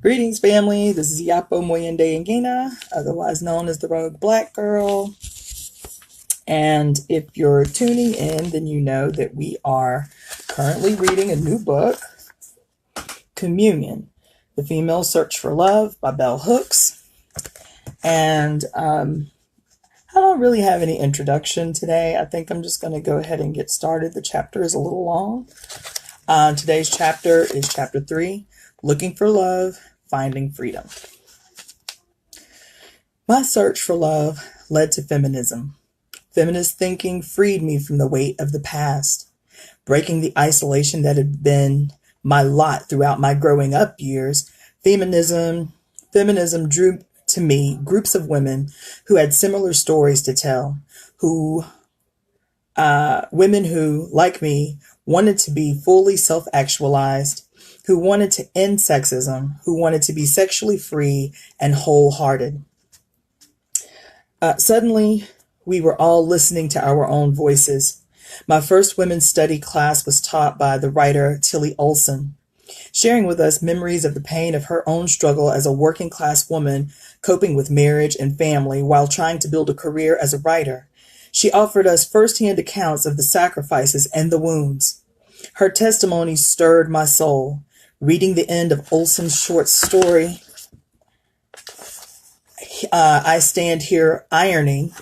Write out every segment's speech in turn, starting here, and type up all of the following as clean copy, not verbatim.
Greetings, family. This is Yapo Moyende Ngina, otherwise known as the Rogue Black Girl. And if you're tuning in, then you know that we are currently reading a new book, Communion, The Female Search for Love by Bell Hooks. And I don't really have any introduction today. I think I'm just going to go ahead and get started. The chapter is a little long. Today's chapter is chapter 3, Looking for Love, Finding Freedom. My search for love led to feminism. Feminist thinking freed me from the weight of the past, breaking the isolation that had been my lot throughout my growing up years. Feminism drew to me groups of women who had similar stories to tell, women who, like me, wanted to be fully self-actualized, who wanted to end sexism, who wanted to be sexually free and wholehearted. Suddenly, we were all listening to our own voices. My first women's study class was taught by the writer Tilly Olson, sharing with us memories of the pain of her own struggle as a working class woman coping with marriage and family while trying to build a career as a writer. She offered us firsthand accounts of the sacrifices and the wounds. Her testimony stirred my soul. Reading the end of Olson's short story, I stand here ironing.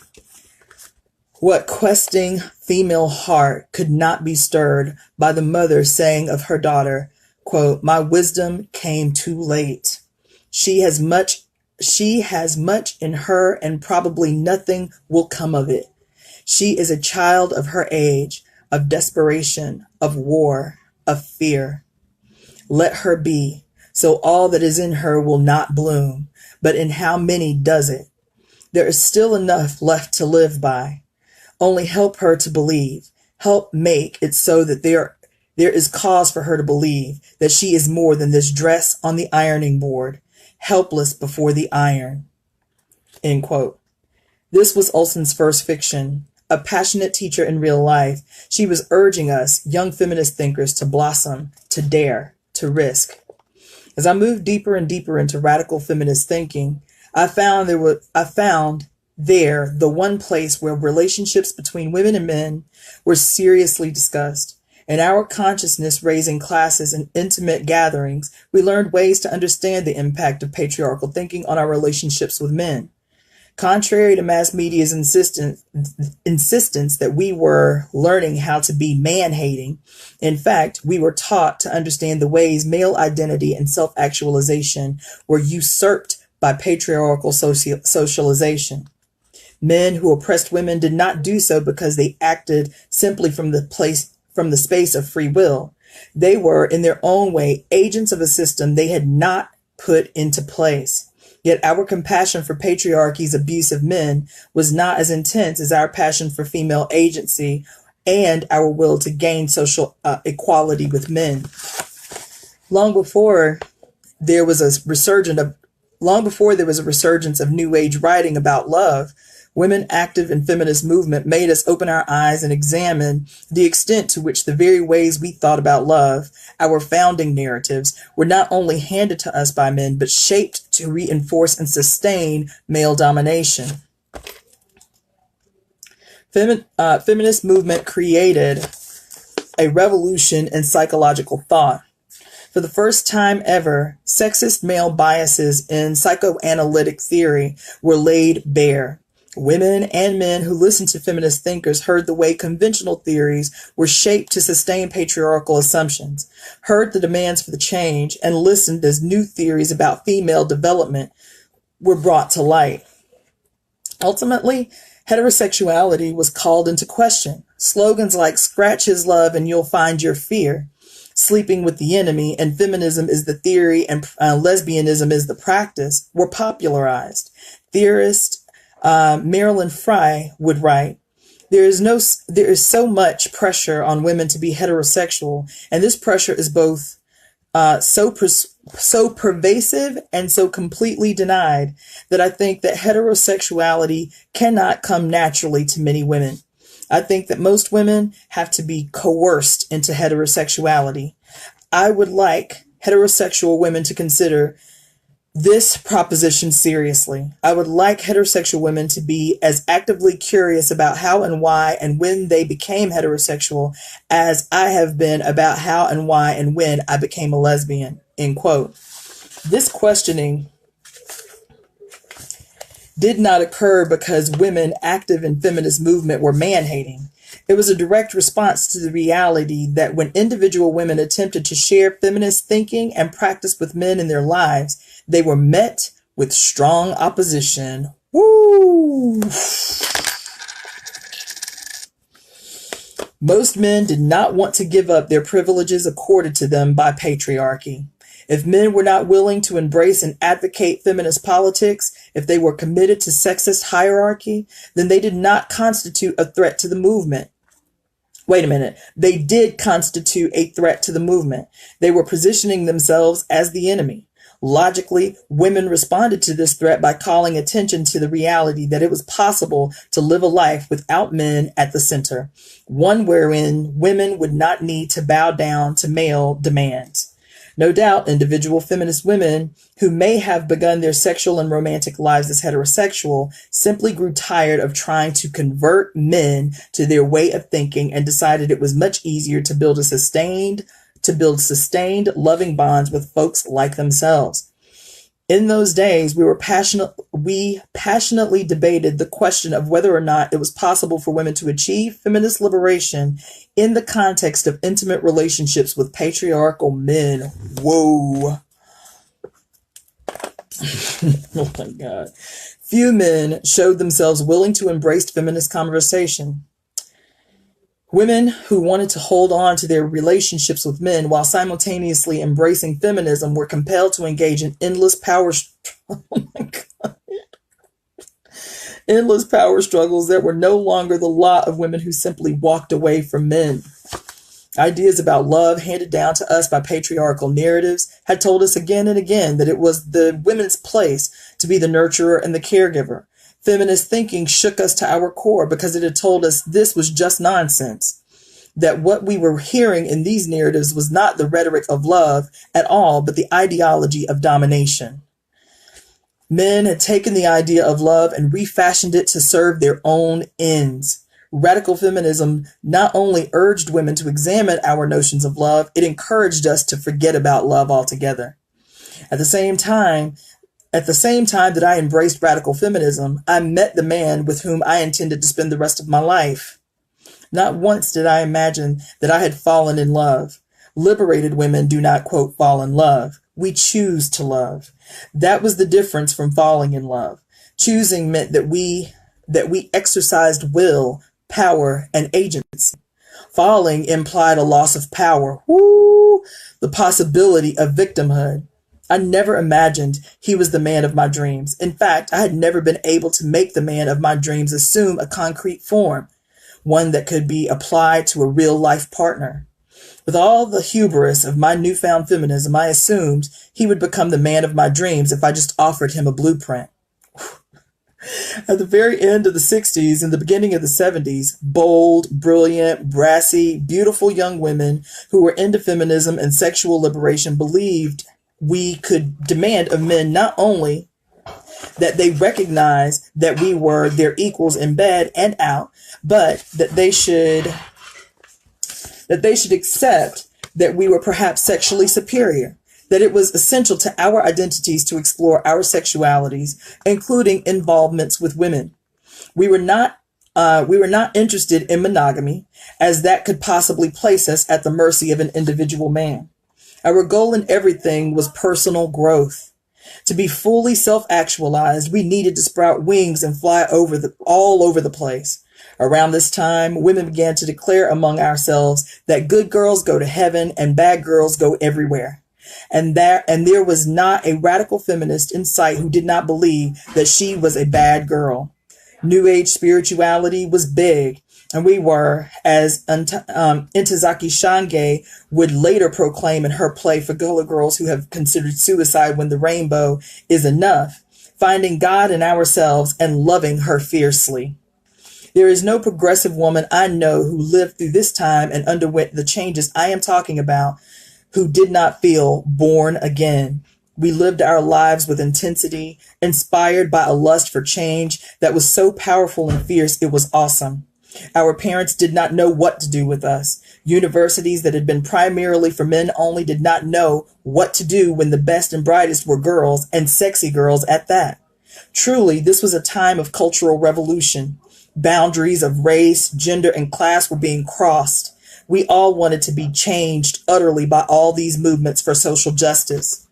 What questing female heart could not be stirred by the mother saying of her daughter, quote, "My wisdom came too late. She has much in her and probably nothing will come of it. She is a child of her age, of desperation, of war, of fear. Let her be, so all that is in her will not bloom, but in how many does it? There is still enough left to live by. Only help her to believe. Help make it so that there is cause for her to believe that she is more than this dress on the ironing board, helpless before the iron." End quote. This was Olson's first fiction. A passionate teacher in real life, she was urging us, young feminist thinkers, to blossom, to dare, to risk. As I moved deeper and deeper into radical feminist thinking, I found there the one place where relationships between women and men were seriously discussed. In our consciousness raising classes and intimate gatherings, we learned ways to understand the impact of patriarchal thinking on our relationships with men. Contrary to mass media's insistence that we were learning how to be man-hating, in fact, we were taught to understand the ways male identity and self-actualization were usurped by patriarchal socialization. Men who oppressed women did not do so because they acted simply from the space of free will. They were, in their own way, agents of a system they had not put into place. Yet our compassion for patriarchy's abuse of men was not as intense as our passion for female agency and our will to gain social equality with men. Long before there was a resurgence of New Age writing about love, women active in feminist movement made us open our eyes and examine the extent to which the very ways we thought about love, our founding narratives, were not only handed to us by men, but shaped to reinforce and sustain male domination. Feminist movement created a revolution in psychological thought. For the first time ever, sexist male biases in psychoanalytic theory were laid bare. Women and men who listened to feminist thinkers heard the way conventional theories were shaped to sustain patriarchal assumptions, heard the demands for the change, and listened as new theories about female development were brought to light. Ultimately, heterosexuality was called into question. Slogans like "scratch his love and you'll find your fear," "sleeping with the enemy," and "feminism is the theory and lesbianism is the practice" were popularized. Theorist Marilyn Frye would write, there is so much pressure on women to be heterosexual, and this pressure is both so pervasive and so completely denied that I think that heterosexuality cannot come naturally to many women. I think that most women have to be coerced into heterosexuality. I would like heterosexual women to consider this proposition seriously. I would like heterosexual women to be as actively curious about how and why and when they became heterosexual as I have been about how and why and when I became a lesbian. End quote. This questioning did not occur because women active in feminist movement were man-hating. It was a direct response to the reality that when individual women attempted to share feminist thinking and practice with men in their lives, they were met with strong opposition. Woo! Most men did not want to give up their privileges accorded to them by patriarchy. If men were not willing to embrace and advocate feminist politics, if they were committed to sexist hierarchy, then they did not constitute a threat to the movement. Wait a minute. They did constitute a threat to the movement. They were positioning themselves as the enemy. Logically, women responded to this threat by calling attention to the reality that it was possible to live a life without men at the center, one wherein women would not need to bow down to male demands. No doubt, individual feminist women who may have begun their sexual and romantic lives as heterosexual simply grew tired of trying to convert men to their way of thinking and decided it was much easier to build sustained, loving bonds with folks like themselves. In those days, we passionately debated the question of whether or not it was possible for women to achieve feminist liberation in the context of intimate relationships with patriarchal men. Whoa. Oh my God. Few men showed themselves willing to embrace feminist conversation. Women who wanted to hold on to their relationships with men while simultaneously embracing feminism were compelled to engage in oh my God, endless power struggles that were no longer the lot of women who simply walked away from men. Ideas about love handed down to us by patriarchal narratives had told us again and again that it was the women's place to be the nurturer and the caregiver. Feminist thinking shook us to our core because it had told us this was just nonsense, that what we were hearing in these narratives was not the rhetoric of love at all, but the ideology of domination. Men had taken the idea of love and refashioned it to serve their own ends. Radical feminism not only urged women to examine our notions of love, it encouraged us to forget about love altogether. At the same time that I embraced radical feminism, I met the man with whom I intended to spend the rest of my life. Not once did I imagine that I had fallen in love. Liberated women do not, quote, fall in love. We choose to love. That was the difference from falling in love. Choosing meant that we exercised will, power, and agency. Falling implied a loss of power. Woo! The possibility of victimhood. I never imagined he was the man of my dreams. In fact, I had never been able to make the man of my dreams assume a concrete form, one that could be applied to a real life partner. With all the hubris of my newfound feminism, I assumed he would become the man of my dreams if I just offered him a blueprint. At the very end of the 60s and the beginning of the 70s, bold, brilliant, brassy, beautiful young women who were into feminism and sexual liberation believed we could demand of men not only that they recognize that we were their equals in bed and out, but that they should accept that we were perhaps sexually superior, that it was essential to our identities to explore our sexualities, including involvements with women. We were not interested in monogamy, as that could possibly place us at the mercy of an individual man. Our goal in everything was personal growth. To be fully self-actualized, we needed to sprout wings and fly all over the place. Around this time, women began to declare among ourselves that good girls go to heaven and bad girls go everywhere. And there was not a radical feminist in sight who did not believe that she was a bad girl. New Age spirituality was big, and we were, as Ntozake Shange would later proclaim in her play for girls who have considered suicide when the rainbow is enough, finding God in ourselves and loving her fiercely. There is no progressive woman I know who lived through this time and underwent the changes I am talking about who did not feel born again. We lived our lives with intensity, inspired by a lust for change that was so powerful and fierce it was awesome. Our parents did not know what to do with us. Universities that had been primarily for men only did not know what to do when the best and brightest were girls, and sexy girls at that. Truly, this was a time of cultural revolution. Boundaries of race, gender, and class were being crossed. We all wanted to be changed utterly by all these movements for social justice.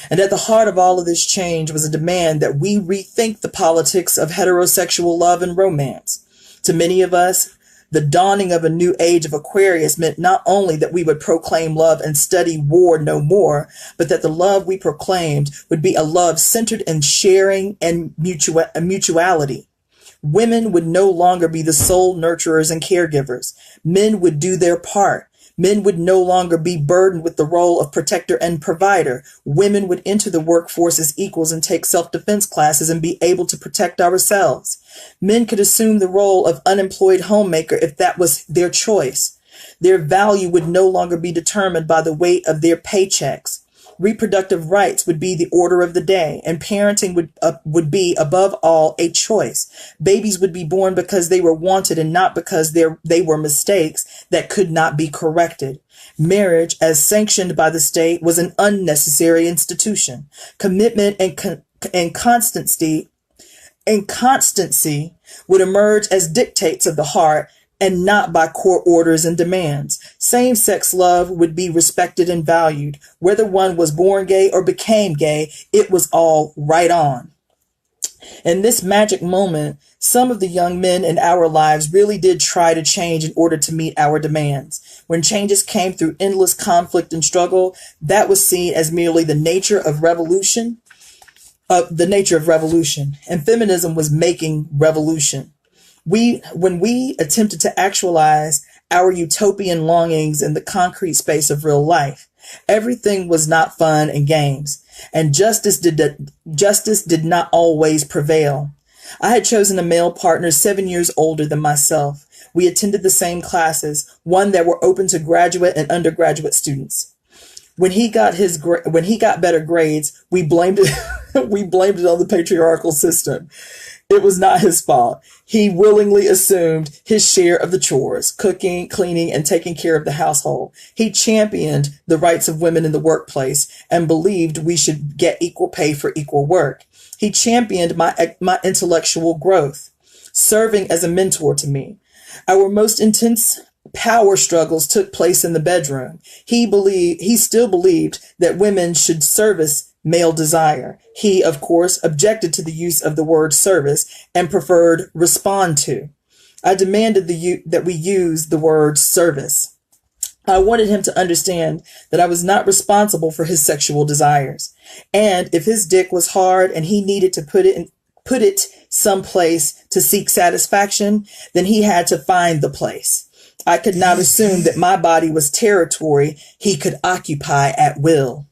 And at the heart of all of this change was a demand that we rethink the politics of heterosexual love and romance. To many of us, the dawning of a new age of Aquarius meant not only that we would proclaim love and study war no more, but that the love we proclaimed would be a love centered in sharing and mutuality. Women would no longer be the sole nurturers and caregivers. Men would do their part. Men would no longer be burdened with the role of protector and provider. Women would enter the workforce as equals and take self-defense classes and be able to protect ourselves. Men could assume the role of unemployed homemaker if that was their choice. Their value would no longer be determined by the weight of their paychecks. Reproductive rights would be the order of the day, and parenting would be, above all, a choice. Babies would be born because they were wanted and not because they were mistakes that could not be corrected. Marriage, as sanctioned by the state, was an unnecessary institution. Commitment and constancy would emerge as dictates of the heart and not by court orders and demands. Same-sex love would be respected and valued. Whether one was born gay or became gay, it was all right on. In this magic moment, some of the young men in our lives really did try to change in order to meet our demands. When changes came through endless conflict and struggle, that was seen as merely the nature of revolution, and feminism was making revolution. When we attempted to actualize our utopian longings in the concrete space of real life, everything was not fun and games, and justice did not always prevail. I had chosen a male partner 7 years older than myself. We attended the same classes, one that were open to graduate and undergraduate students. When he got better grades, we blamed it on the patriarchal system. It was not his fault. He willingly assumed his share of the chores, cooking, cleaning, and taking care of the household. He championed the rights of women in the workplace and believed we should get equal pay for equal work. He championed my intellectual growth, serving as a mentor to me. Our most intense power struggles took place in the bedroom. He still believed that women should service male desire. He, of course, objected to the use of the word service and preferred respond to. I demanded that we use the word service. I wanted him to understand that I was not responsible for his sexual desires. And if his dick was hard and he needed to put it someplace to seek satisfaction, then he had to find the place. I could not assume that my body was territory he could occupy at will.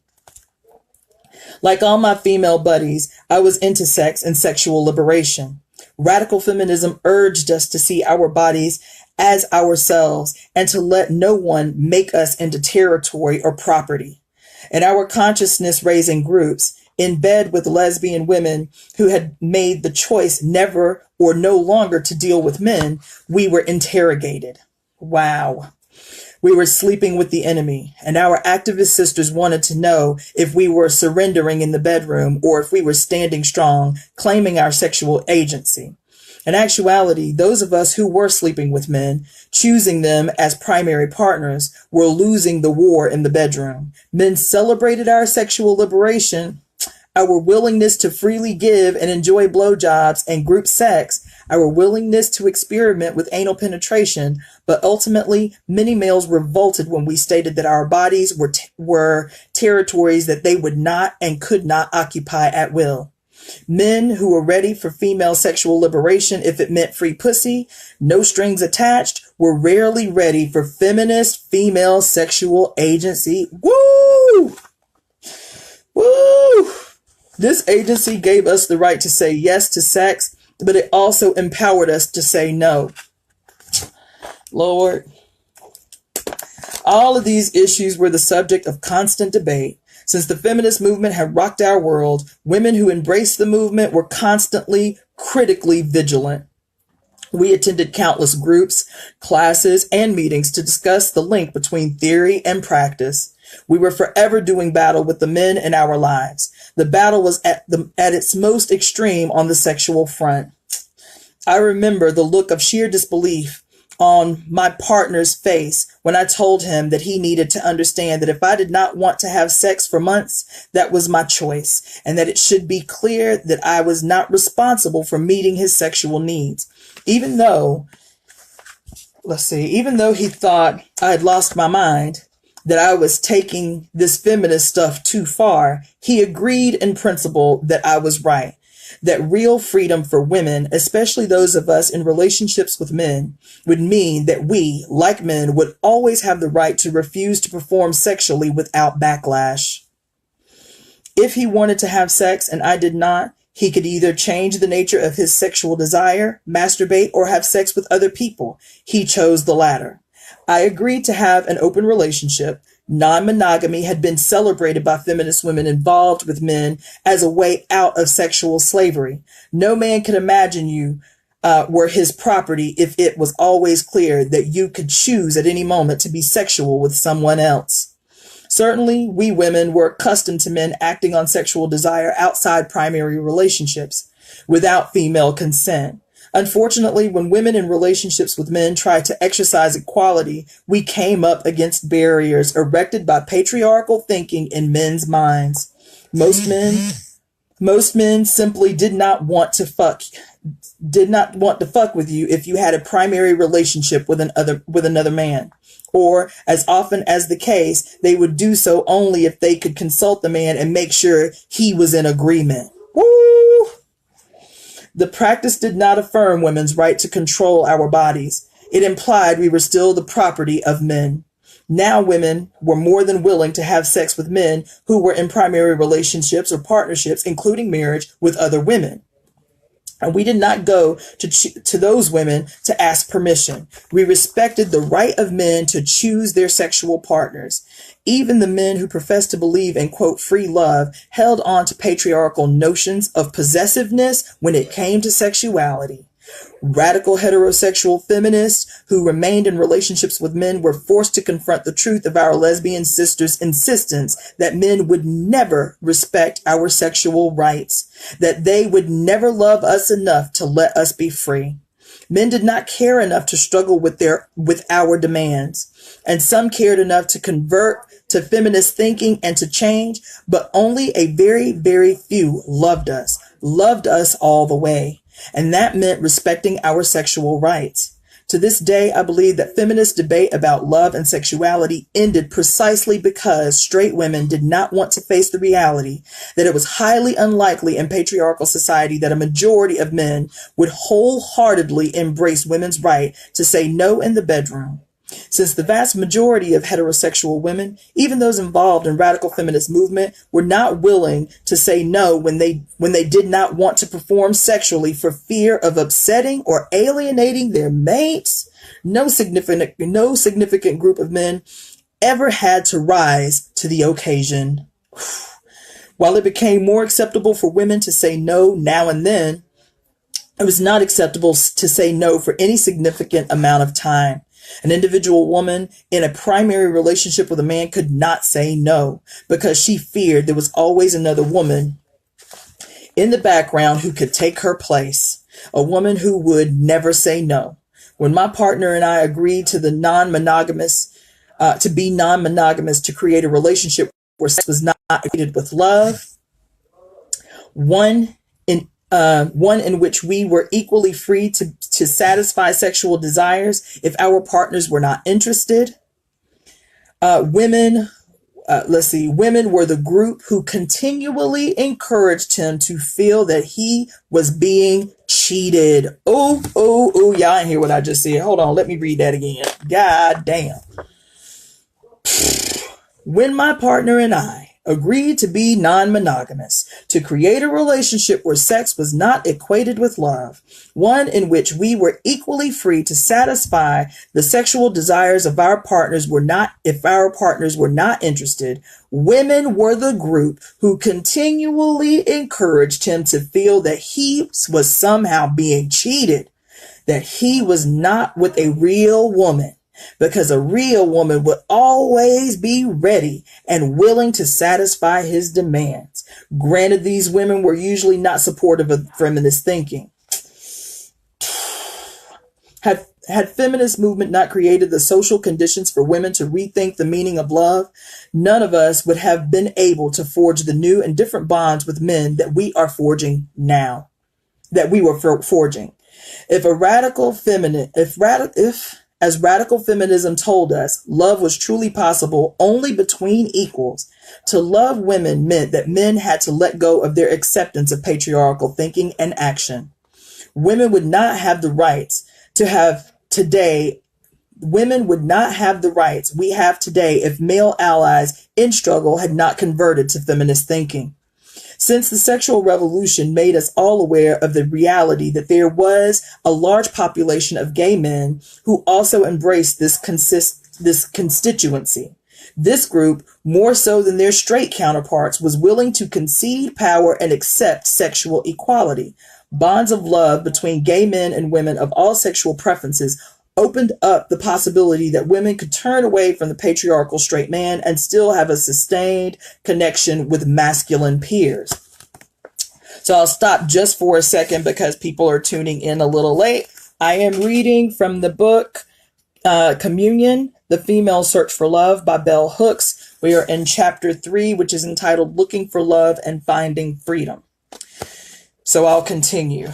Like all my female buddies, I was into sex and sexual liberation. Radical feminism urged us to see our bodies as ourselves and to let no one make us into territory or property. In our consciousness-raising groups, in bed with lesbian women who had made the choice never or no longer to deal with men, we were interrogated. Wow. We were sleeping with the enemy, and our activist sisters wanted to know if we were surrendering in the bedroom or if we were standing strong, claiming our sexual agency. In actuality, those of us who were sleeping with men, choosing them as primary partners, were losing the war in the bedroom. Men celebrated our sexual liberation, our willingness to freely give and enjoy blowjobs and group sex, our willingness to experiment with anal penetration, but ultimately, many males revolted when we stated that our bodies were territories that they would not and could not occupy at will. Men who were ready for female sexual liberation if it meant free pussy, no strings attached, were rarely ready for feminist female sexual agency. Woo! Woo! This agency gave us the right to say yes to sex, but it also empowered us to say no. Lord, all of these issues were the subject of constant debate. Since the feminist movement had rocked our world, women who embraced the movement were constantly critically vigilant. We attended countless groups, classes, and meetings to discuss the link between theory and practice. We were forever doing battle with the men in our lives. The battle was at its most extreme on the sexual front. I remember the look of sheer disbelief on my partner's face when I told him that he needed to understand that if I did not want to have sex for months, that was my choice, and that it should be clear that I was not responsible for meeting his sexual needs. Even though he thought I had lost my mind, that I was taking this feminist stuff too far, he agreed in principle that I was right. That real freedom for women, especially those of us in relationships with men, would mean that we, like men, would always have the right to refuse to perform sexually without backlash. If he wanted to have sex and I did not, he could either change the nature of his sexual desire, masturbate, or have sex with other people. He chose the latter. I agreed to have an open relationship. Non-monogamy had been celebrated by feminist women involved with men as a way out of sexual slavery. No man could imagine you were his property if it was always clear that you could choose at any moment to be sexual with someone else. Certainly, we women were accustomed to men acting on sexual desire outside primary relationships without female consent. Unfortunately, when women in relationships with men tried to exercise equality, we came up against barriers erected by patriarchal thinking in men's minds. Most men simply did not want to fuck with you if you had a primary relationship with another man. Or, as often as the case, they would do so only if they could consult the man and make sure he was in agreement. Woo! The practice did not affirm women's right to control our bodies. It implied we were still the property of men. Now women were more than willing to have sex with men who were in primary relationships or partnerships, including marriage, with other women. And we did not go to those women to ask permission. We respected the right of men to choose their sexual partners. Even the men who professed to believe in, quote, free love held on to patriarchal notions of possessiveness when it came to sexuality. Radical heterosexual feminists who remained in relationships with men were forced to confront the truth of our lesbian sisters' insistence that men would never respect our sexual rights, that they would never love us enough to let us be free. Men did not care enough to struggle with our demands, and some cared enough to convert to feminist thinking and to change, but only a very, very few loved us all the way. And that meant respecting our sexual rights. To this day, I believe that feminist debate about love and sexuality ended precisely because straight women did not want to face the reality that it was highly unlikely in patriarchal society that a majority of men would wholeheartedly embrace women's right to say no in the bedroom. Since the vast majority of heterosexual women, even those involved in radical feminist movement, were not willing to say no when they did not want to perform sexually for fear of upsetting or alienating their mates, no significant group of men ever had to rise to the occasion. While it became more acceptable for women to say no now and then, it was not acceptable to say no for any significant amount of time. An individual woman in a primary relationship with a man could not say no because she feared there was always another woman in the background who could take her place, a woman who would never say no. When my partner and I agreed to be non-monogamous, to create a relationship where sex was not created with love, one in which we were equally free to satisfy sexual desires if our partners were not interested. Women were the group who continually encouraged him to feel that he was being cheated. Oh, y'all ain't hear what I just said. Hold on, let me read that again. God damn. When my partner and I agreed to be non-monogamous, to create a relationship where sex was not equated with love, one in which we were equally free to satisfy the sexual desires of our partners were not, if our partners were not interested. Women were the group who continually encouraged him to feel that he was somehow being cheated, that he was not with a real woman, because a real woman would always be ready and willing to satisfy his demands. Granted, these women were usually not supportive of feminist thinking. Had feminist movement not created the social conditions for women to rethink the meaning of love, none of us would have been able to forge the new and different bonds with men that we are forging now, that we were forging. As radical feminism told us, love was truly possible only between equals. To love women meant that men had to let go of their acceptance of patriarchal thinking and action. Women would not have the rights to have today. Women would not have the rights we have today if male allies in struggle had not converted to feminist thinking. Since the sexual revolution made us all aware of the reality that there was a large population of gay men who also embraced this constituency. This group, more so than their straight counterparts, was willing to concede power and accept sexual equality. Bonds of love between gay men and women of all sexual preferences opened up the possibility that women could turn away from the patriarchal straight man and still have a sustained connection with masculine peers. So I'll stop just for a second because people are tuning in a little late. I am reading from the book Communion, The Female Search for Love by Bell Hooks. We are in chapter 3, which is entitled Looking for Love and Finding Freedom. So I'll continue.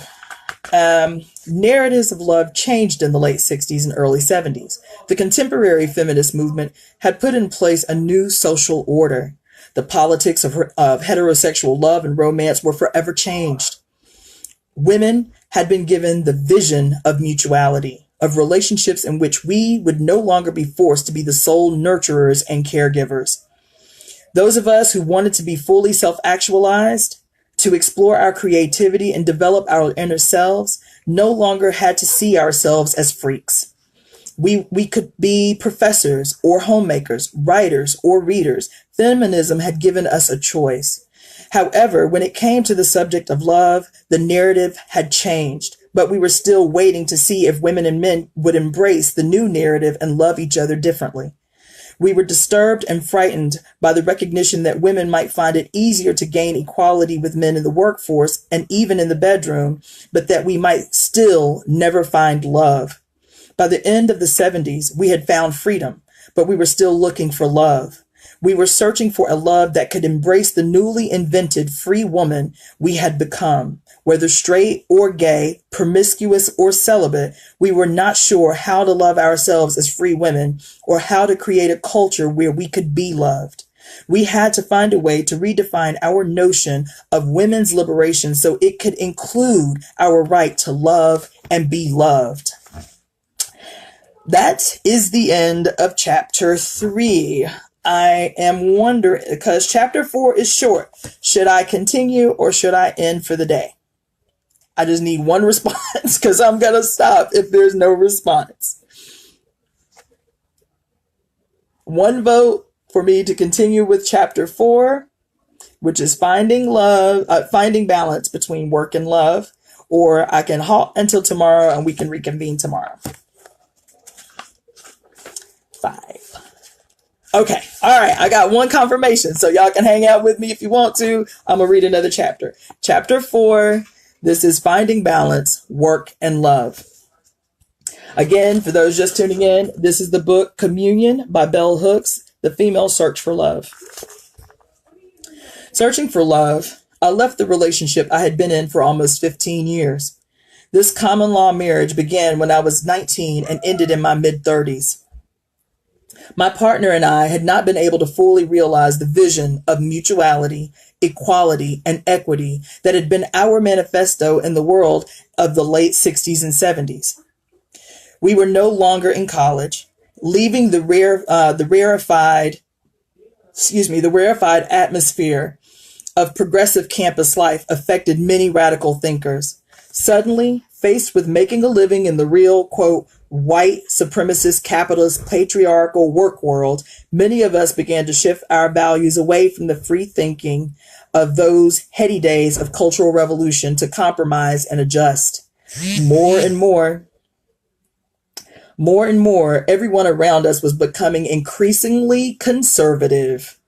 Narratives of love changed in the late 60s and early 70s. The contemporary feminist movement had put in place a new social order. The politics of heterosexual love and romance were forever changed. Women had been given the vision of mutuality, of relationships in which we would no longer be forced to be the sole nurturers and caregivers. Those of us who wanted to be fully self-actualized, to explore our creativity and develop our inner selves, no longer had to see ourselves as freaks. We could be professors or homemakers, writers or readers. Feminism had given us a choice. However, when it came to the subject of love, the narrative had changed, but we were still waiting to see if women and men would embrace the new narrative and love each other differently. We were disturbed and frightened by the recognition that women might find it easier to gain equality with men in the workforce and even in the bedroom, but that we might still never find love. By the end of the 70s, we had found freedom, but we were still looking for love. We were searching for a love that could embrace the newly invented free woman we had become. Whether straight or gay, promiscuous or celibate, we were not sure how to love ourselves as free women or how to create a culture where we could be loved. We had to find a way to redefine our notion of women's liberation so it could include our right to love and be loved. That is the end of chapter 3. I am wondering, because chapter 4 is short, should I continue or should I end for the day? I just need one response because I'm going to stop if there's no response. One vote for me to continue with chapter 4, which is finding balance between work and love, or I can halt until tomorrow and we can reconvene tomorrow. 5. Okay. All right. I got one confirmation, so y'all can hang out with me if you want to. I'm going to read another chapter. Chapter 4. This is Finding Balance, Work, and Love. Again, for those just tuning in, this is the book Communion by Bell Hooks, The Female Search for Love. Searching for love, I left the relationship I had been in for almost 15 years. This common law marriage began when I was 19 and ended in my mid-30s. My partner and I had not been able to fully realize the vision of mutuality, equality, and equity that had been our manifesto in the world of the late 60s and 70s. We were no longer in college, leaving the rarefied the rarefied atmosphere of progressive campus life affected many radical thinkers. Suddenly, faced with making a living in the real, quote, white, supremacist, capitalist, patriarchal work world, many of us began to shift our values away from the free thinking of those heady days of cultural revolution to compromise and adjust. More and more, everyone around us was becoming increasingly conservative.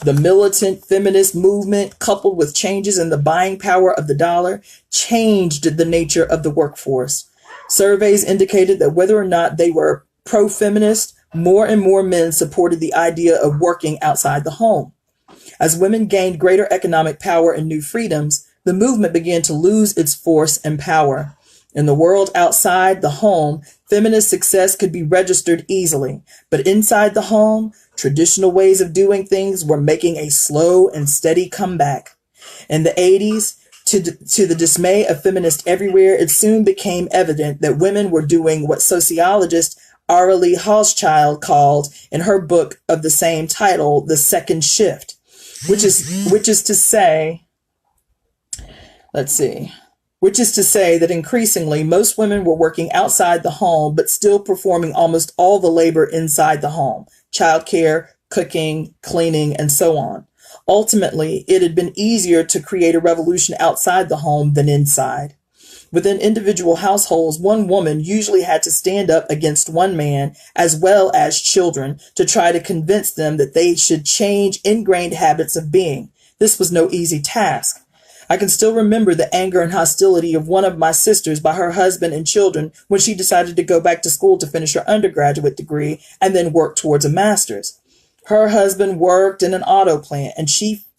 The militant feminist movement, coupled with changes in the buying power of the dollar, changed the nature of the workforce. Surveys indicated that whether or not they were pro-feminist, more and more men supported the idea of working outside the home. As women gained greater economic power and new freedoms, the movement began to lose its force and power. In the world outside the home, feminist success could be registered easily, but inside the home, traditional ways of doing things were making a slow and steady comeback. In the 80s, to the dismay of feminists everywhere, it soon became evident that women were doing what sociologist Aurelie Hochschild called, in her book of the same title, the second shift, which is to say that increasingly most women were working outside the home, but still performing almost all the labor inside the home: childcare, cooking, cleaning, and so on. Ultimately, it had been easier to create a revolution outside the home than inside. Within individual households, one woman usually had to stand up against one man, as well as children, to try to convince them that they should change ingrained habits of being. This was no easy task. I can still remember the anger and hostility of one of my sisters by her husband and children when she decided to go back to school to finish her undergraduate degree and then work towards a master's. Her husband worked in an auto plant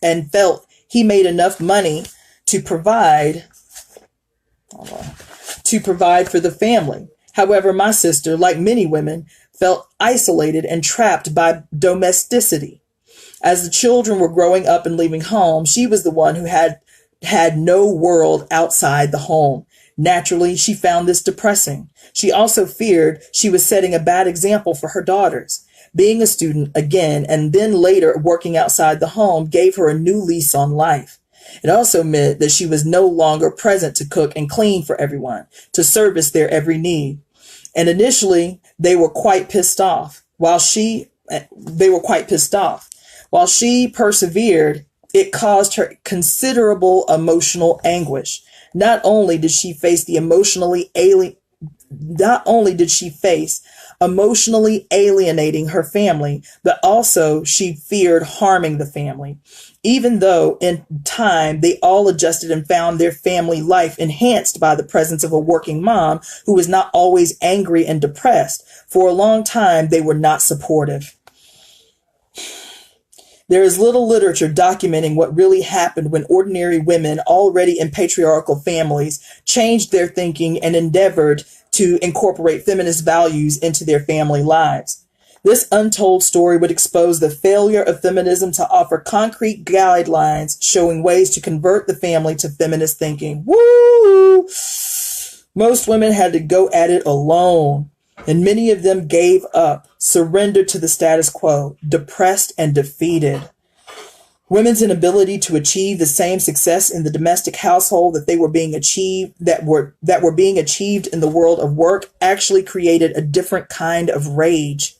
and felt he made enough money to provide for the family. However, my sister, like many women, felt isolated and trapped by domesticity. As the children were growing up and leaving home, she was the one who had no world outside the home. Naturally, she found this depressing. She also feared she was setting a bad example for her daughters. Being a student again and then later working outside the home gave her a new lease on life. It also meant that she was no longer present to cook and clean for everyone, to service their every need. And initially, they were quite pissed off. While she persevered, it caused her considerable emotional anguish. Not only did she face emotionally alienating her family, but also she feared harming the family. Even though in time they all adjusted and found their family life enhanced by the presence of a working mom who was not always angry and depressed, for a long time they were not supportive. There is little literature documenting what really happened when ordinary women already in patriarchal families changed their thinking and endeavored to incorporate feminist values into their family lives. This untold story would expose the failure of feminism to offer concrete guidelines showing ways to convert the family to feminist thinking. Woo! Most women had to go at it alone, and many of them gave up, surrendered to the status quo, depressed and defeated. Women's inability to achieve the same success in the domestic household that were being achieved in the world of work actually created a different kind of rage.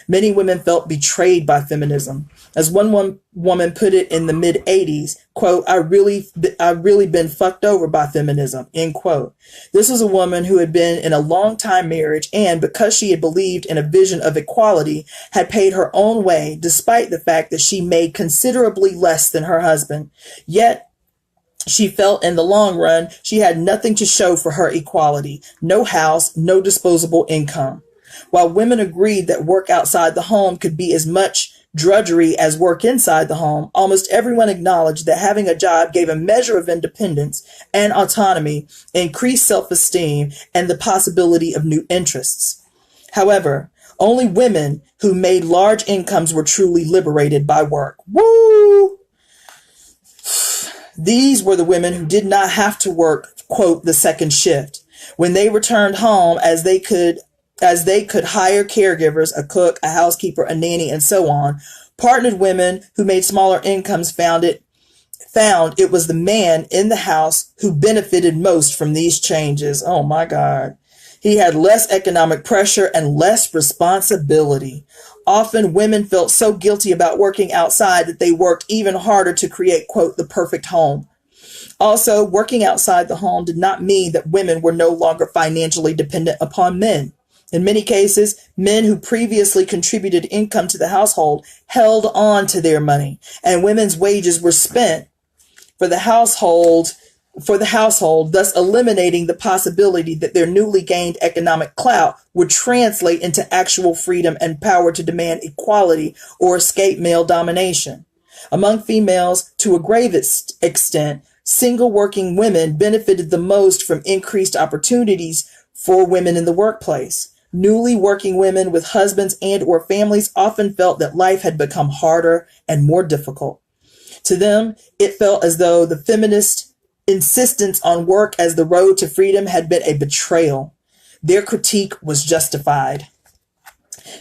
Many women felt betrayed by feminism. As one woman put it in the mid-'80s, quote, I've really been fucked over by feminism, end quote. This was a woman who had been in a long-time marriage and, because she had believed in a vision of equality, had paid her own way, despite the fact that she made considerably less than her husband. Yet, she felt in the long run she had nothing to show for her equality. No house, no disposable income. While women agreed that work outside the home could be as much drudgery as work inside the home, almost everyone acknowledged that having a job gave a measure of independence and autonomy, increased self-esteem, and the possibility of new interests. However, only women who made large incomes were truly liberated by work. Woo! These were the women who did not have to work, quote, the second shift. When they returned home, as they could hire caregivers, a cook, a housekeeper, a nanny, and so on, Partnered women who made smaller incomes found it was the man in the house who benefited most from these changes. Oh my God. He had less economic pressure and less responsibility. Often women felt so guilty about working outside that they worked even harder to create, quote, the perfect home. Also, working outside the home did not mean that women were no longer financially dependent upon men. In many cases, men who previously contributed income to the household held on to their money, and women's wages were spent for the household, thus eliminating the possibility that their newly gained economic clout would translate into actual freedom and power to demand equality or escape male domination. Among females, to a grave extent, single working women benefited the most from increased opportunities for women in the workplace. Newly working women with husbands and or families often felt that life had become harder and more difficult. To them, it felt as though the feminist insistence on work as the road to freedom had been a betrayal. Their critique was justified.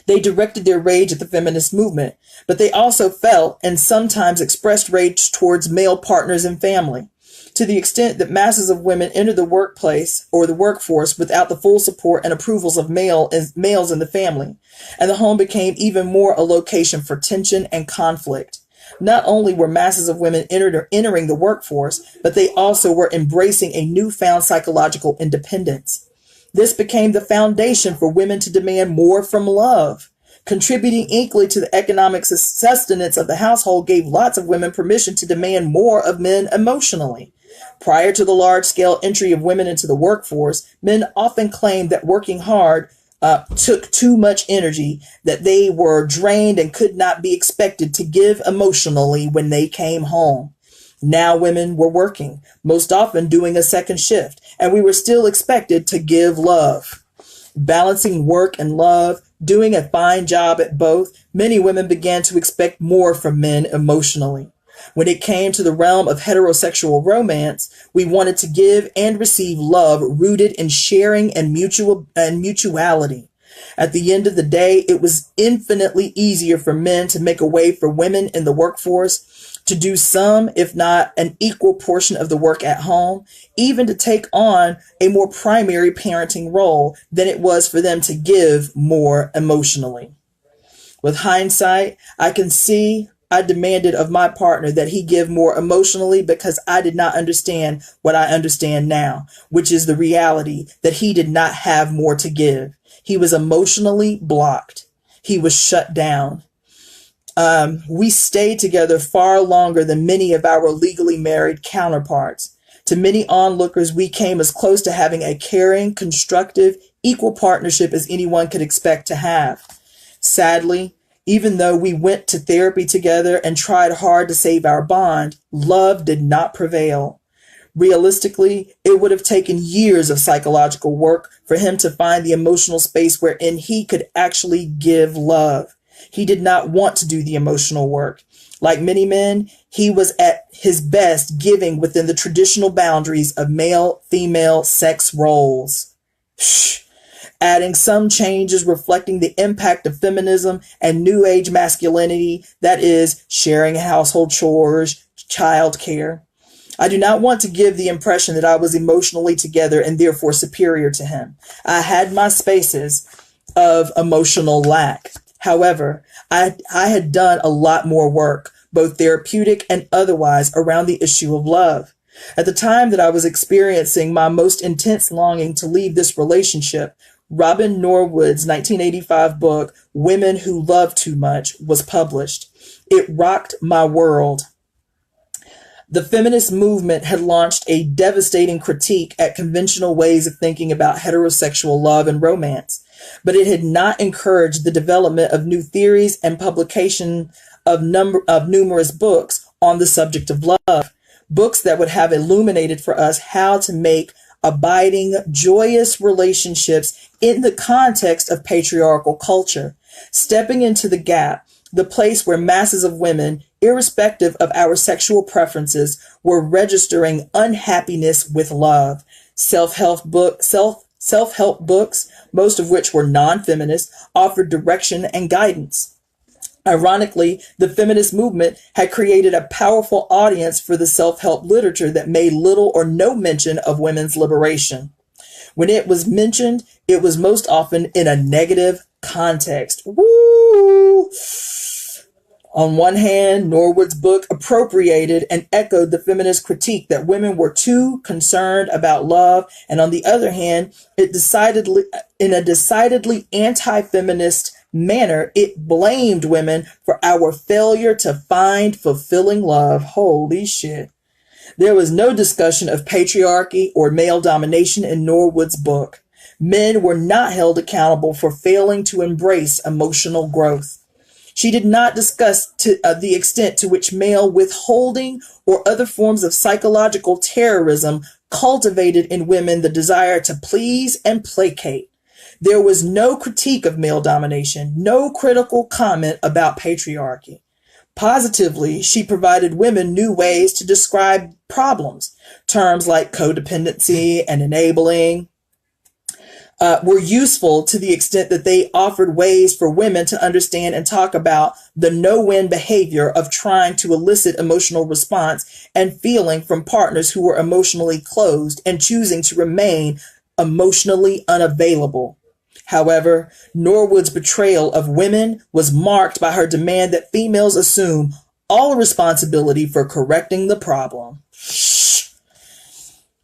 They directed their rage at the feminist movement, but they also felt and sometimes expressed rage towards male partners and family. To the extent that masses of women entered the workplace or the workforce without the full support and approvals of males in the family, and the home became even more a location for tension and conflict. Not only were masses of women entering the workforce, but they also were embracing a newfound psychological independence. This became the foundation for women to demand more from love. Contributing equally to the economic sustenance of the household gave lots of women permission to demand more of men emotionally. Prior to the large-scale entry of women into the workforce, men often claimed that working hard took too much energy, that they were drained and could not be expected to give emotionally when they came home. Now women were working, most often doing a second shift, and we were still expected to give love. Balancing work and love, doing a fine job at both, many women began to expect more from men emotionally. When it came to the realm of heterosexual romance, we wanted to give and receive love rooted in sharing and mutuality. At the end of the day, it was infinitely easier for men to make a way for women in the workforce to do some, if not an equal portion of the work at home, even to take on a more primary parenting role than it was for them to give more emotionally. With hindsight, I can see I demanded of my partner that he give more emotionally because I did not understand what I understand now, which is the reality that he did not have more to give. He was emotionally blocked. He was shut down. We stayed together far longer than many of our legally married counterparts. To many onlookers, we came as close to having a caring, constructive, equal partnership as anyone could expect to have. Sadly, even though we went to therapy together and tried hard to save our bond, love did not prevail. Realistically, it would have taken years of psychological work for him to find the emotional space wherein he could actually give love. He did not want to do the emotional work. Like many men, he was at his best giving within the traditional boundaries of male-female sex roles. Adding some changes reflecting the impact of feminism and new age masculinity, that is, sharing household chores, childcare. I do not want to give the impression that I was emotionally together and therefore superior to him. I had my spaces of emotional lack. However, I had done a lot more work, both therapeutic and otherwise, around the issue of love. At the time that I was experiencing my most intense longing to leave this relationship, Robin Norwood's 1985 book, Women Who Love Too Much, was published. It rocked my world. The feminist movement had launched a devastating critique at conventional ways of thinking about heterosexual love and romance, but it had not encouraged the development of new theories and publication of numerous books on the subject of love, books that would have illuminated for us how to make abiding, joyous relationships in the context of patriarchal culture, stepping into the gap, the place where masses of women, irrespective of our sexual preferences, were registering unhappiness with love. Self-help books, most of which were non-feminist, offered direction and guidance. Ironically, the feminist movement had created a powerful audience for the self-help literature that made little or no mention of women's liberation. When it was mentioned, it was most often in a negative context. Woo! On one hand, Norwood's book appropriated and echoed the feminist critique that women were too concerned about love, and on the other hand, in a decidedly anti-feminist manner, it blamed women for our failure to find fulfilling love. Holy shit. There was no discussion of patriarchy or male domination in Norwood's book. Men were not held accountable for failing to embrace emotional growth. She did not discuss the extent to which male withholding or other forms of psychological terrorism cultivated in women the desire to please and placate. There was no critique of male domination, no critical comment about patriarchy. Positively, she provided women new ways to describe problems. Terms like codependency and enabling were useful to the extent that they offered ways for women to understand and talk about the no-win behavior of trying to elicit emotional response and feeling from partners who were emotionally closed and choosing to remain emotionally unavailable. However, Norwood's portrayal of women was marked by her demand that females assume all responsibility for correcting the problem.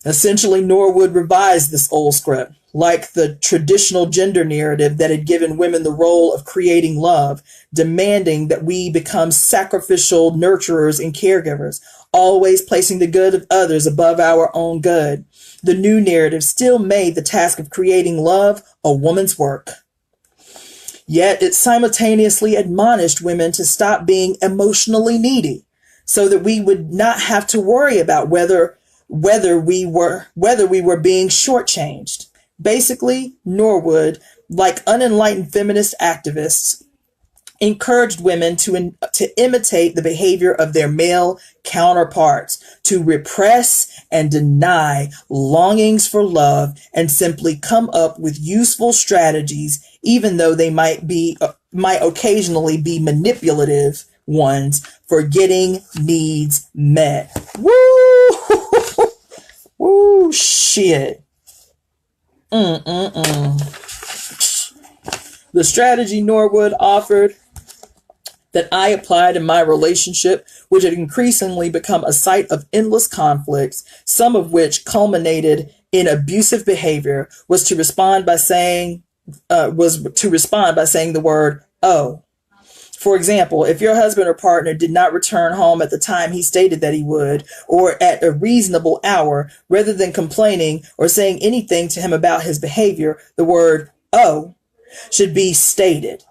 Essentially, Norwood revised this old script. Like the traditional gender narrative that had given women the role of creating love, demanding that we become sacrificial nurturers and caregivers, always placing the good of others above our own good. The new narrative still made the task of creating love a woman's work. Yet it simultaneously admonished women to stop being emotionally needy so that we would not have to worry about whether we were being shortchanged. Basically, Norwood, like unenlightened feminist activists, encouraged women to imitate the behavior of their male counterparts, to repress and deny longings for love, and simply come up with useful strategies, even though they might occasionally be manipulative ones, for getting needs met. Woo! Woo, shit. The strategy Norwood offered that I applied in my relationship, which had increasingly become a site of endless conflicts, some of which culminated in abusive behavior, was to respond by saying the word "oh." For example, if your husband or partner did not return home at the time he stated that he would, or at a reasonable hour, rather than complaining or saying anything to him about his behavior, the word "oh" should be stated.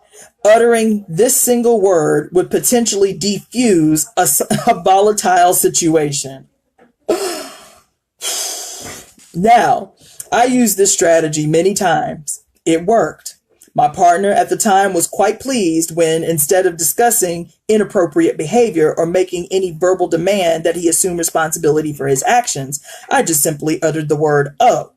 Uttering this single word would potentially defuse a volatile situation. Now, I used this strategy many times. It worked. My partner at the time was quite pleased when, instead of discussing inappropriate behavior or making any verbal demand that he assume responsibility for his actions, I just simply uttered the word "oh."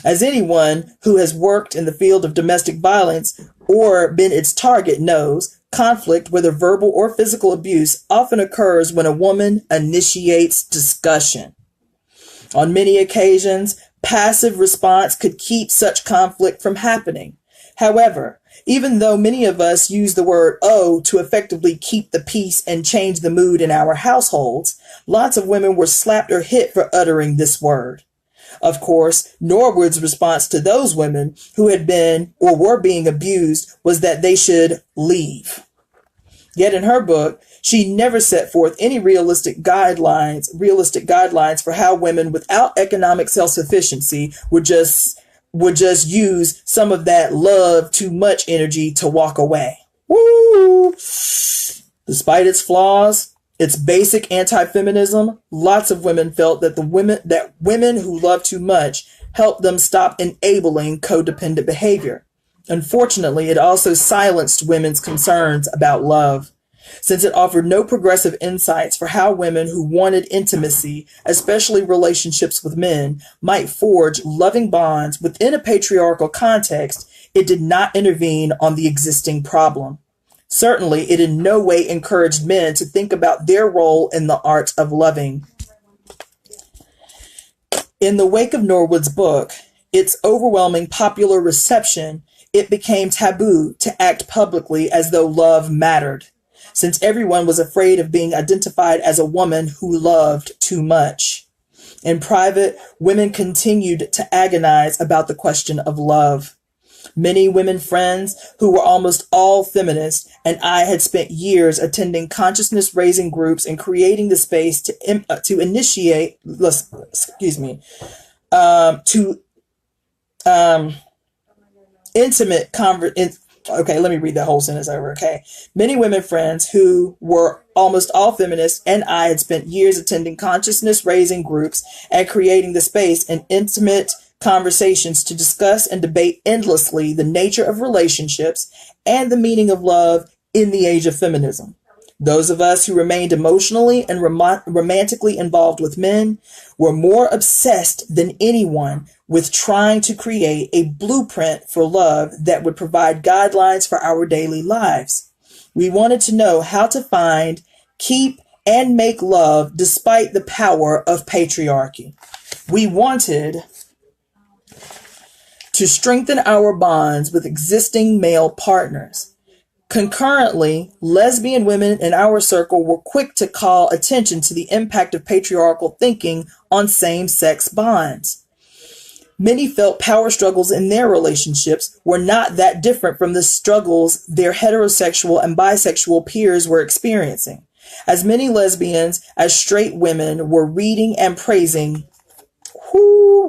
As anyone who has worked in the field of domestic violence or been its target knows, conflict, whether verbal or physical abuse, often occurs when a woman initiates discussion. On many occasions, passive response could keep such conflict from happening. However, even though many of us use the word "oh" to effectively keep the peace and change the mood in our households, lots of women were slapped or hit for uttering this word. Of course, Norwood's response to those women who had been or were being abused was that they should leave. Yet in her book, she never set forth any realistic guidelines for how women without economic self-sufficiency would just use some of that love too much energy to walk away. Woo! Despite its flaws, its basic anti-feminism, lots of women felt that women who love too much helped them stop enabling codependent behavior. Unfortunately, it also silenced women's concerns about love, since it offered no progressive insights for how women who wanted intimacy, especially relationships with men, might forge loving bonds within a patriarchal context. It did not intervene on the existing problem. Certainly, it in no way encouraged men to think about their role in the art of loving. In the wake of Norwood's book, its overwhelming popular reception, it became taboo to act publicly as though love mattered, since everyone was afraid of being identified as a woman who loved too much. In private, women continued to agonize about the question of love. Many women friends who were almost all feminists and I had spent years attending consciousness-raising groups and creating the space to initiate, intimate okay, let me read that whole sentence over, okay? Many women friends who were almost all feminists and I had spent years attending consciousness-raising groups and creating the space and intimate conversations to discuss and debate endlessly the nature of relationships and the meaning of love in the age of feminism. Those of us who remained emotionally and romantically involved with men were more obsessed than anyone with trying to create a blueprint for love that would provide guidelines for our daily lives. We wanted to know how to find, keep, and make love despite the power of patriarchy. We wanted to strengthen our bonds with existing male partners. Concurrently, lesbian women in our circle were quick to call attention to the impact of patriarchal thinking on same-sex bonds. Many felt power struggles in their relationships were not that different from the struggles their heterosexual and bisexual peers were experiencing. As many lesbians as straight women were reading and praising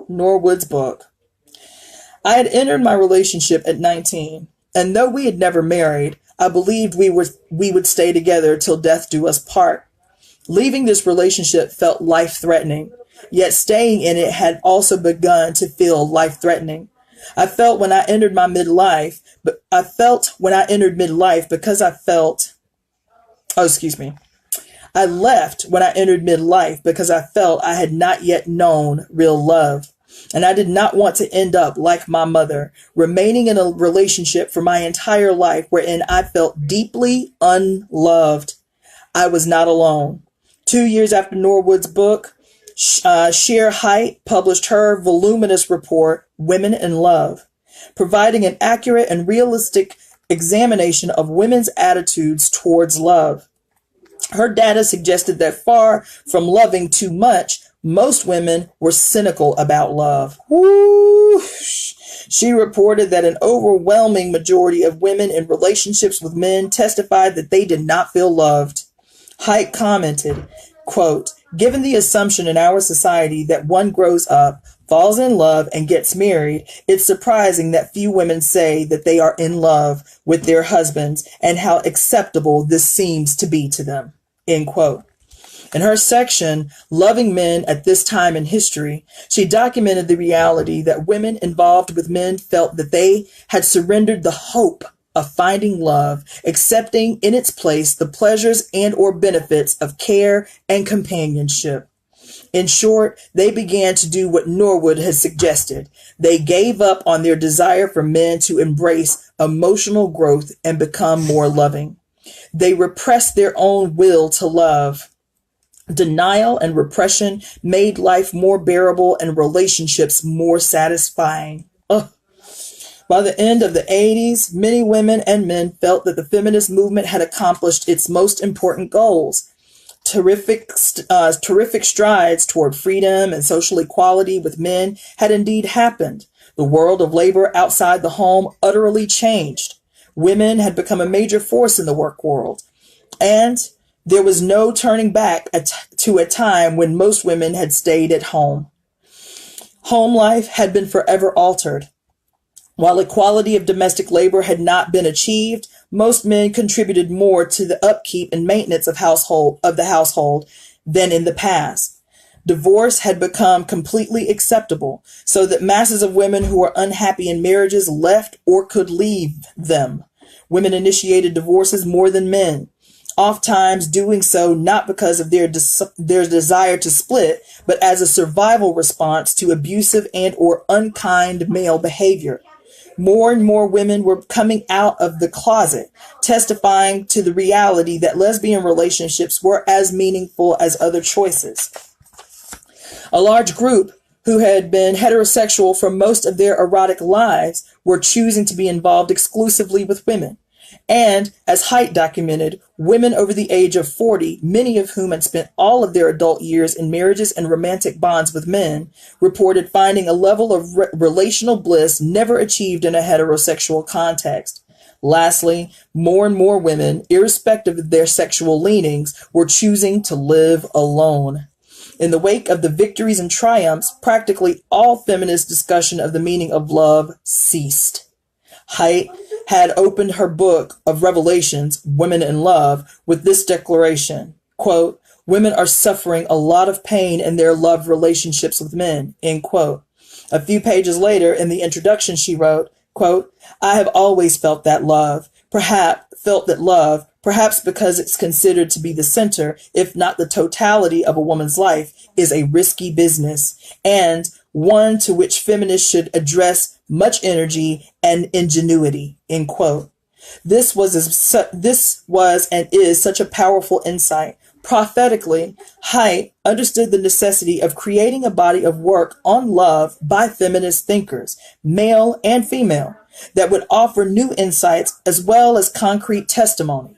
Norwood's book. I had entered my relationship at 19, and though we had never married, I believed we would stay together till death do us part. Leaving this relationship felt life-threatening, yet staying in it had also begun to feel life-threatening. I left when I entered midlife because I felt I had not yet known real love. And I did not want to end up like my mother, remaining in a relationship for my entire life wherein I felt deeply unloved. I was not alone. 2 years after Norwood's book, Sheer Height published her voluminous report, Women in Love, providing an accurate and realistic examination of women's attitudes towards love. Her data suggested that far from loving too much, most women were cynical about love. Woo! She reported that an overwhelming majority of women in relationships with men testified that they did not feel loved. Height commented, quote, "Given the assumption in our society that one grows up, falls in love, and gets married, it's surprising that few women say that they are in love with their husbands and how acceptable this seems to be to them." End quote. In her section, Loving Men at This Time in History, she documented the reality that women involved with men felt that they had surrendered the hope of finding love, accepting in its place the pleasures and or benefits of care and companionship. In short, they began to do what Norwood has suggested. They gave up on their desire for men to embrace emotional growth and become more loving. They repressed their own will to love. Denial and repression made life more bearable and relationships more satisfying. By the end of the 80s, many women and men felt that the feminist movement had accomplished its most important goals. Terrific strides toward freedom and social equality with men had indeed happened. The world of labor outside the home utterly changed. Women had become a major force in the work world. And there was no turning back to a time when most women had stayed at home. Home life had been forever altered. While equality of domestic labor had not been achieved, most men contributed more to the upkeep and maintenance of the household than in the past. Divorce had become completely acceptable, so that masses of women who were unhappy in marriages left or could leave them. Women initiated divorces more than men, oftentimes doing so not because of their desire to split, but as a survival response to abusive and or unkind male behavior. More and more women were coming out of the closet, testifying to the reality that lesbian relationships were as meaningful as other choices. A large group who had been heterosexual for most of their erotic lives were choosing to be involved exclusively with women. And, as Haidt documented, women over the age of 40, many of whom had spent all of their adult years in marriages and romantic bonds with men, reported finding a level of relational bliss never achieved in a heterosexual context. Lastly, more and more women, irrespective of their sexual leanings, were choosing to live alone. In the wake of the victories and triumphs, practically all feminist discussion of the meaning of love ceased. Haidt had opened her book of Revelations, Women in Love, with this declaration, quote, "Women are suffering a lot of pain in their love relationships with men," end quote. A few pages later, in the introduction, she wrote, quote, "I have always felt that love, perhaps because it's considered to be the center, if not the totality of a woman's life, is a risky business, and one to which feminists should address much energy and ingenuity," end quote. This was and is such a powerful insight. Prophetically, Haidt understood the necessity of creating a body of work on love by feminist thinkers, male and female, that would offer new insights as well as concrete testimony.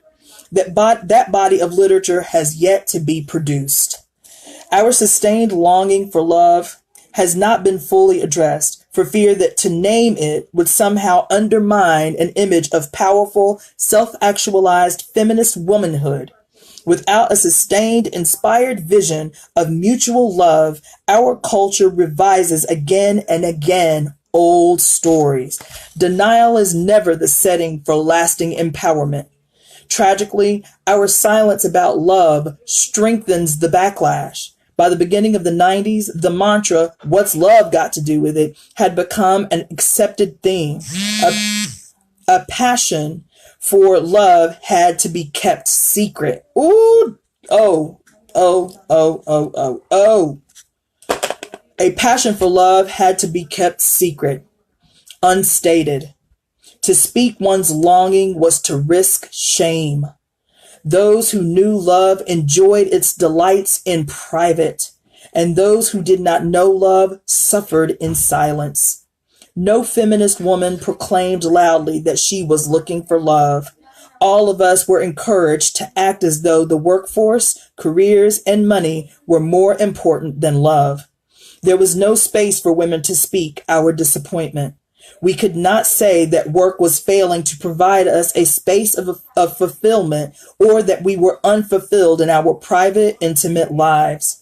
That body of literature has yet to be produced. Our sustained longing for love has not been fully addressed, for fear that to name it would somehow undermine an image of powerful, self-actualized feminist womanhood. Without a sustained, inspired vision of mutual love, our culture revises again and again old stories. Denial is never the setting for lasting empowerment. Tragically, our silence about love strengthens the backlash. By the beginning of the 90s, the mantra, "What's love got to do with it?" had become an accepted theme. A passion for love had to be kept secret. Ooh, oh. A passion for love had to be kept secret, unstated. To speak one's longing was to risk shame. Those who knew love enjoyed its delights in private, and those who did not know love suffered in silence. No feminist woman proclaimed loudly that she was looking for love. All of us were encouraged to act as though the workforce, careers, and money were more important than love. There was no space for women to speak our disappointment. We could not say that work was failing to provide us a space of fulfillment, or that we were unfulfilled in our private, intimate lives.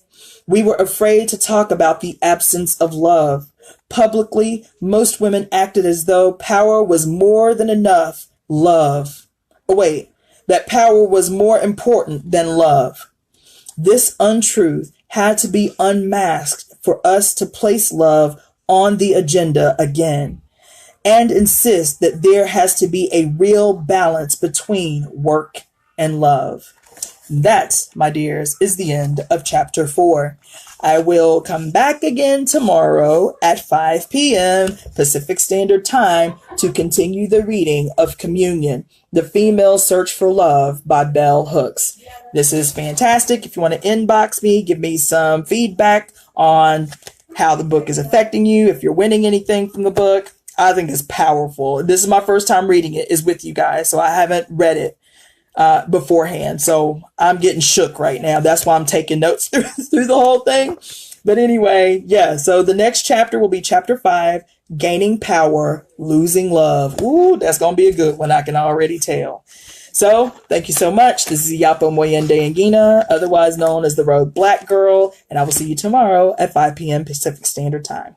We were afraid to talk about the absence of love. Publicly, most women acted as though power was more than enough love. That power was more important than love. This untruth had to be unmasked for us to place love on the agenda again, and insist that there has to be a real balance between work and love. That, my dears, is the end of chapter 4. I will come back again tomorrow at 5 p.m. Pacific Standard Time to continue the reading of Communion, The Female Search for Love by Bell Hooks. This is fantastic. If you want to inbox me, give me some feedback on how the book is affecting you, if you're winning anything from the book. I think it's powerful. This is my first time reading it, is with you guys, so I haven't read it beforehand. So I'm getting shook right now. That's why I'm taking notes through the whole thing. But anyway, yeah, so the next chapter will be chapter 5, Gaining Power, Losing Love. Ooh, that's going to be a good one, I can already tell. So, thank you so much. This is Yapo Moyende Ngina, otherwise known as the Rogue Black Girl, and I will see you tomorrow at 5 p.m. Pacific Standard Time.